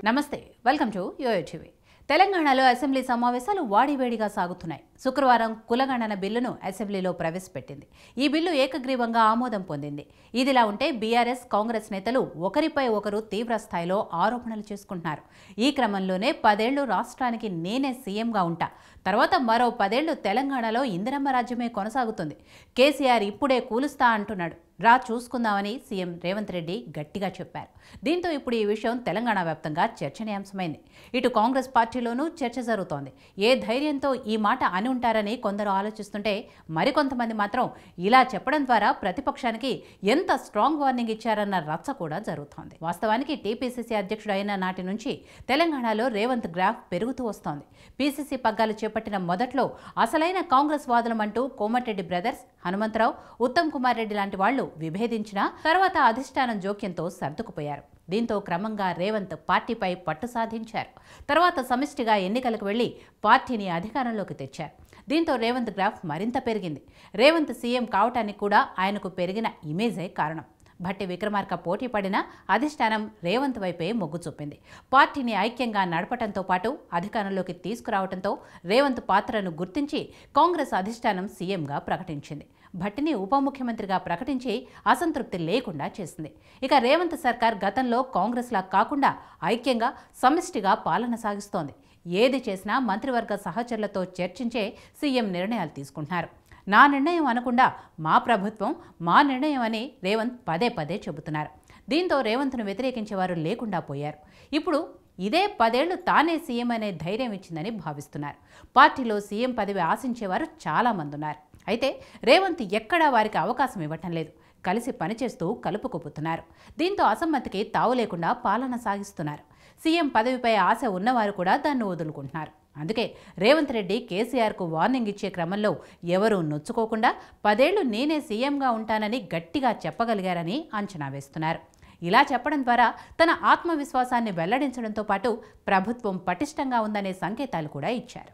నమస్తే, welcome to yo-yo TV. తెలంగాణలో assembly సమావేశాలు వాడివేడిగా సాగుతున్నాయి. శుక్రవారం కులగణన బిల్లును అసెంబ్లీలో ప్రవేశపెట్టింది. ఈ బిల్లు ఏకగ్రీవంగా ఆమోదం పొందింది. ఇదిలా ఉంటే బీఆర్ఎస్, కాంగ్రెస్ నేతలు ఒకరిపై ఒకరు తీవ్ర స్థాయిలో ఆరోపణలు చేసుకుంటున్నారు. ఈ క్రమంలోనే 10 ఏళ్లు రాష్ట్రానికి నేనే సీఎంగా ఉంటా, తర్వాత మరో 10 ఏళ్లు తెలంగాణలో ఇందిరమ్మ రాజ్యమే కొనసాగుతుంది, కేసీఆర్ ఇప్పుడే కూలుస్తా అంటున్నాడు, రా చూసుకుందామని సీఎం రేవంత్ రెడ్డి గట్టిగా చెప్పారు. దీంతో ఇప్పుడు ఈ విషయం తెలంగాణ వ్యాప్తంగా చర్చనీయాంశమైంది. ఇటు కాంగ్రెస్ పార్టీలోనూ చర్చ జరుగుతోంది. ఏ ధైర్యంతో ఈ మాట అని ఉంటారని కొందరు ఆలోచిస్తుంటే, మరికొంతమంది మాత్రం ఇలా చెప్పడం ద్వారా ప్రతిపక్షానికి ఎంత స్ట్రాంగ్ వార్నింగ్ ఇచ్చారన్న రచ్చ కూడా జరుగుతోంది. వాస్తవానికి టీపీసీసీ అధ్యక్షుడు అయిన నాటి నుంచి తెలంగాణలో రేవంత్ గ్రాఫ్ పెరుగుతూ వస్తోంది. పీసీసీ పగ్గాలు చేపట్టిన మొదట్లో అసలైన కాంగ్రెస్ వాదులమంటూ కోమటిరెడ్డి బ్రదర్స్, హనుమంతరావు, ఉత్తమ్ కుమార్ రెడ్డి లాంటి వాళ్లు విభేదించినా తర్వాత అధిష్టానం జోక్యంతో సర్దుకుపోయారు. దీంతో క్రమంగా రేవంత్ పార్టీపై పట్టు సాధించారు. తర్వాత సమిష్టిగా ఎన్నికలకు వెళ్లి పార్టీని అధికారంలోకి తెచ్చారు. దీంతో రేవంత్ గ్రాఫ్ మరింత పెరిగింది. రేవంత్ సీఎం కావటానికి కూడా ఆయనకు పెరిగిన ఇమేజే కారణం. భట్టి విక్రమార్క పోటీ పడినా అధిష్టానం రేవంత్ వైపే మొగ్గు చూపింది. పార్టీని ఐక్యంగా నడపడంతో పాటు అధికారంలోకి తీసుకురావడంతో రేవంత్ పాత్రను గుర్తించి కాంగ్రెస్ అధిష్టానం సీఎంగా ప్రకటించింది. భట్టిని ఉప ముఖ్యమంత్రిగా ప్రకటించి అసంతృప్తి లేకుండా చేసింది. ఇక రేవంత్ సర్కార్ గతంలో కాంగ్రెస్లా కాకుండా ఐక్యంగా సమిష్టిగా పాలన సాగిస్తోంది. ఏది చేసినా మంత్రివర్గ సహచరులతో చర్చించే సీఎం నిర్ణయాలు తీసుకుంటున్నారు. నా నిర్ణయం అనకుండా మా ప్రభుత్వం, మా నిర్ణయం అని రేవంత్ పదే పదే చెబుతున్నారు. దీంతో రేవంత్ను వ్యతిరేకించేవారు లేకుండా పోయారు. ఇప్పుడు ఇదే 10 ఏళ్లు తానే సీఎం అనే ధైర్యం ఇచ్చిందని భావిస్తున్నారు. పార్టీలో సీఎం పదవి ఆశించేవారు చాలామంది ఉన్నారు. అయితే రేవంత్ ఎక్కడా వారికి అవకాశం ఇవ్వటం లేదు. కలిసి పనిచేస్తూ కలుపుకుపోతున్నారు. దీంతో అసమ్మతికి తావు లేకుండా పాలన సాగిస్తున్నారు. సీఎం పదవిపై ఆశ ఉన్నవారు కూడా దాన్ని వదులుకుంటున్నారు. అందుకే రేవంత్ రెడ్డి కేసీఆర్కు వార్నింగ్ ఇచ్చే క్రమంలో ఎవరూ నొచ్చుకోకుండా 10 ఏళ్లు నేనే సీఎంగా ఉంటానని గట్టిగా చెప్పగలిగారని అంచనా వేస్తున్నారు. ఇలా చెప్పడం ద్వారా తన ఆత్మవిశ్వాసాన్ని వెల్లడించడంతో పాటు ప్రభుత్వం పటిష్టంగా ఉందనే సంకేతాలు కూడా ఇచ్చారు.